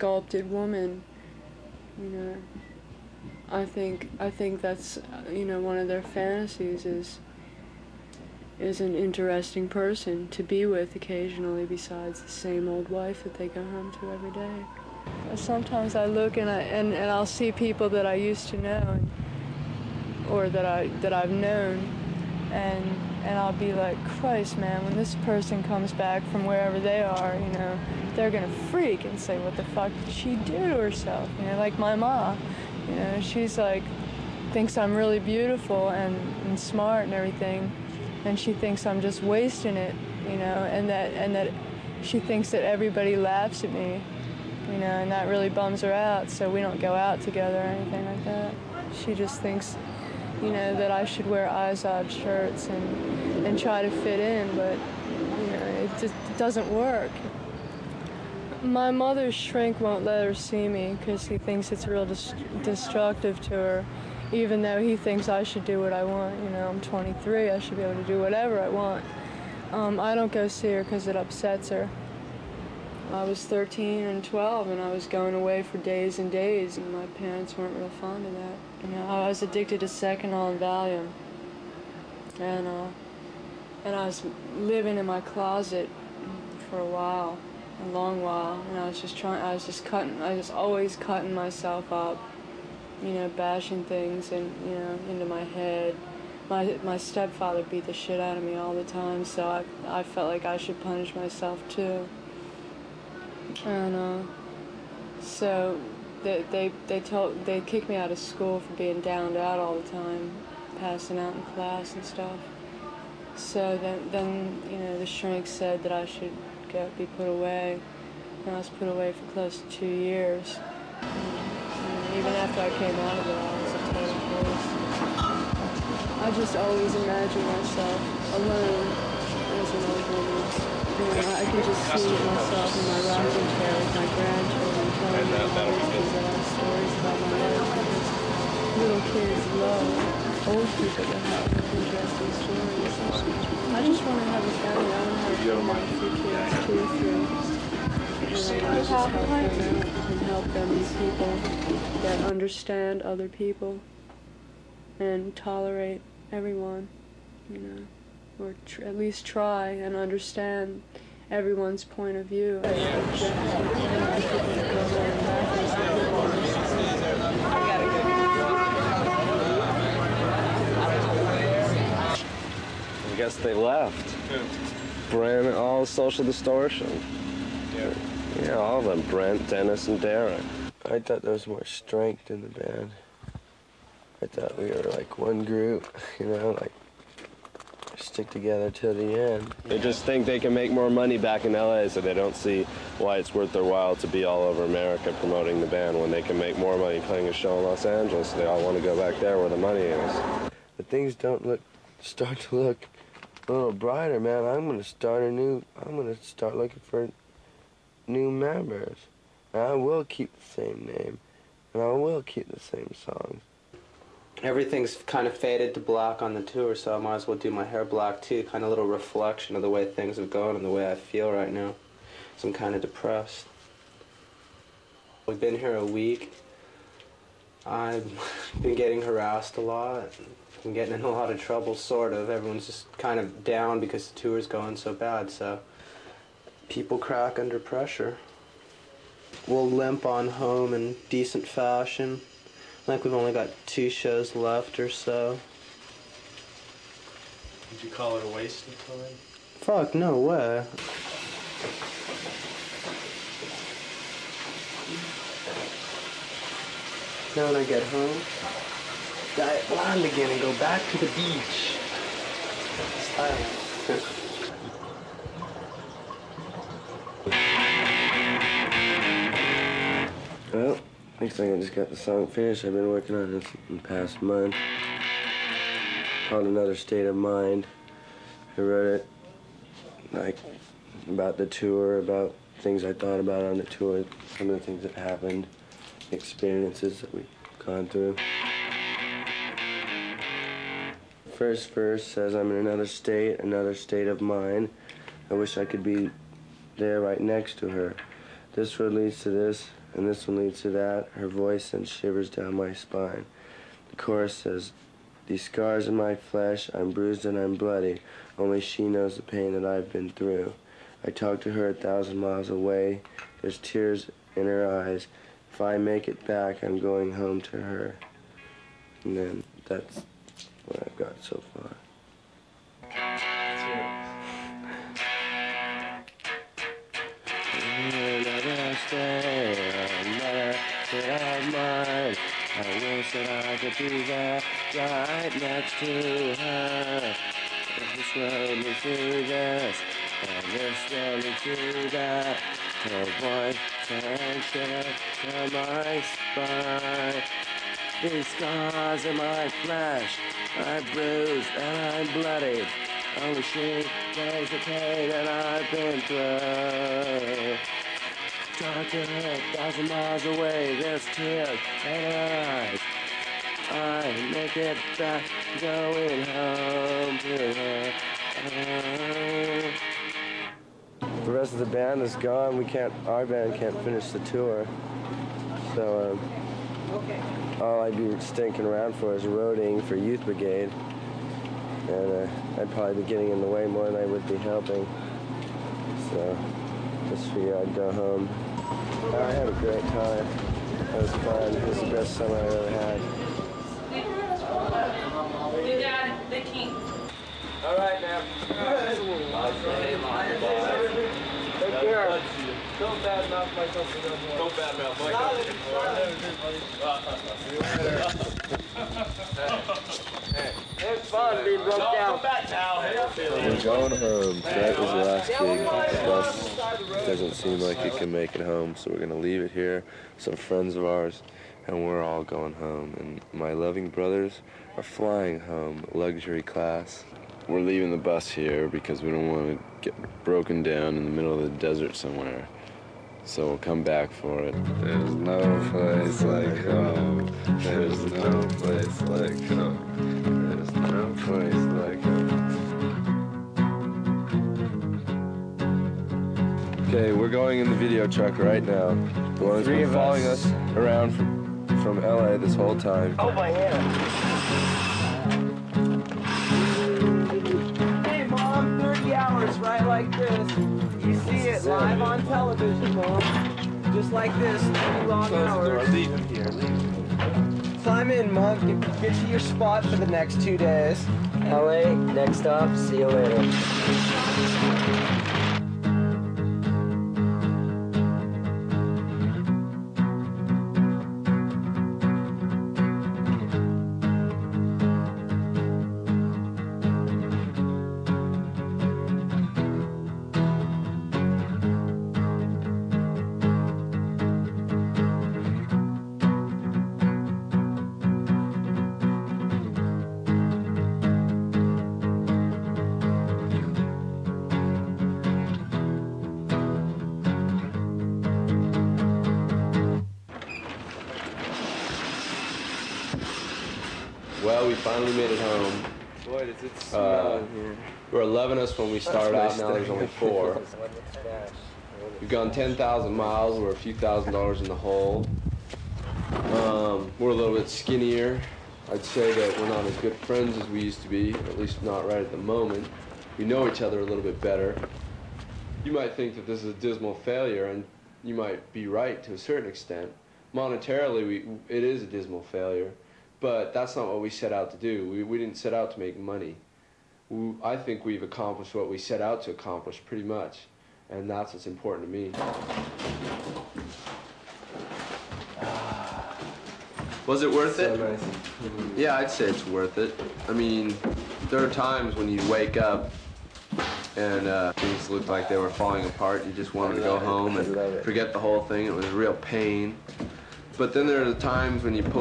sculpted woman. You know, I think that's, you know, one of their fantasies is an interesting person to be with occasionally besides the same old wife that they go home to every day. Sometimes I look and I'll see people that I used to know or that I've known, and I'll be like, Christ, man, when this person comes back from wherever they are, you know, they're gonna freak and say, what the fuck did she do to herself? You know, like my ma, you know, she's like, thinks I'm really beautiful and smart and everything, and she thinks I'm just wasting it, you know, and that she thinks that everybody laughs at me, you know, and that really bums her out, so we don't go out together or anything like that. She just thinks, you know, that I should wear eyes-odd shirts and try to fit in, but, you know, it just doesn't work. My mother's shrink won't let her see me because he thinks it's real destructive to her, even though he thinks I should do what I want. You know, I'm 23, I should be able to do whatever I want. I don't go see her because it upsets her. I was 13 and 12, and I was going away for days and days, and my parents weren't real fond of that. You know, I was addicted to Seconal and Valium, and I was living in my closet for a while, a long while, and I was always cutting myself up, you know, bashing things and, you know, into my head. My stepfather beat the shit out of me all the time, so I felt like I should punish myself too. And so they kicked me out of school for being downed out all the time, passing out in class and stuff. So then you know, the shrink said that I should be put away, and I was put away for close to 2 years. And even after I came out of it, I was a total force. I just always imagined myself alone as an old woman. I can just see myself in my rocking chair with my grandchildren telling me all these bizarre stories about my life, because little kids love old people that have interesting stories. I just want to have a family. I want to have 2 kids, 2 or 3. And I just help them out and help them be people that understand other people and tolerate everyone, you know. Or at least try and understand everyone's point of view. We guess they left. Brent, all Social Distortion. Yeah, all of them. Brent, Dennis, and Derek. I thought there was more strength in the band. I thought we were like one group, you know, like stick together till the end. They just think they can make more money back in LA, so they don't see why it's worth their while to be all over America promoting the band when they can make more money playing a show in Los Angeles. They all want to go back there where the money is. But things start to look a little brighter, man. I'm gonna start looking for new members. And I will keep the same name, and I will keep the same songs. Everything's kind of faded to black on the tour, so I might as well do my hair black too, kind of a little reflection of the way things have gone and the way I feel right now. So I'm kind of depressed. We've been here a week. I've been getting harassed a lot. I'm getting in a lot of trouble, sort of. Everyone's just kind of down because the tour's going so bad, so people crack under pressure. We'll limp on home in decent fashion. I think we've only got 2 shows left or so. Would you call it a waste of time? Fuck, no way. Now when I get home, diet blonde again and go back to the beach. Style. Well, looks like I just got the song finished. I've been working on it in the past month. Called Another State of Mind. I wrote it like about the tour, about things I thought about on the tour, some of the things that happened, experiences that we've gone through. First verse says, I'm in another state of mind. I wish I could be there right next to her. This road leads to this, and this one leads to that. Her voice sends shivers down my spine. The chorus says, "These scars in my flesh, I'm bruised and I'm bloody. Only she knows the pain that I've been through. I talk to her 1,000 miles away. There's tears in her eyes. If I make it back, I'm going home to her." And then that's what I've got so far. I wish that I could be there, right next to her. This road leads to this, and this road leads to that. Her voice sends shivers down my spine. These scars in my flesh, I'm bruised and I'm bloody. Only she knows the pain that I've been through. Talk to her 1,000 miles away, there's tears in her eyes. I make it back, going home to her. The rest of the band is gone. Our band can't finish the tour. So all I'd be stinking around for is roading for Youth Brigade. And I'd probably be getting in the way more than I would be helping. So just figured I'd go home. I had a great time. It was fun. It was the best summer I ever had. The king. All right, man. Take care. Don't badmouth myself. Don't badmouth Hey, it's fun to be broke down. Come back now. We're going home. That was the last gig. The bus doesn't seem like it can make it home, so we're going to leave it here. Some friends of ours, and we're all going home. And my loving brothers are flying home, luxury class. We're leaving the bus here because we don't want to get broken down in the middle of the desert somewhere. So we'll come back for it. There's no place like home. There's no place like home. There's no place like home. Okay, we're going in the video truck right now. The one that's been following us around from LA this whole time. Oh, my hand. Hey, Mom, 30 hours right like this. You see it live on television, Mom. Just like this, 30 long hours. Leave him here, leave him here. Climb in, Mom. Get to your spot for the next 2 days. LA, next stop, see you later. Well, we finally made it home. Boy, does it smell in here. There were 11 of us when we started out, now there's only 4. We've gone 10,000 miles, we're a few $1,000s in the hole. We're a little bit skinnier. I'd say that we're not as good friends as we used to be, at least not right at the moment. We know each other a little bit better. You might think that this is a dismal failure, and you might be right to a certain extent. Monetarily, it is a dismal failure. But that's not what we set out to do. We didn't set out to make money. I think we've accomplished what we set out to accomplish pretty much. And that's what's important to me. Was it worth it? Nice. Yeah, I'd say it's worth it. I mean, there are times when you wake up and things look like they were falling apart. You just wanted to go home and forget the whole thing. It was a real pain. But then there are the times when you pull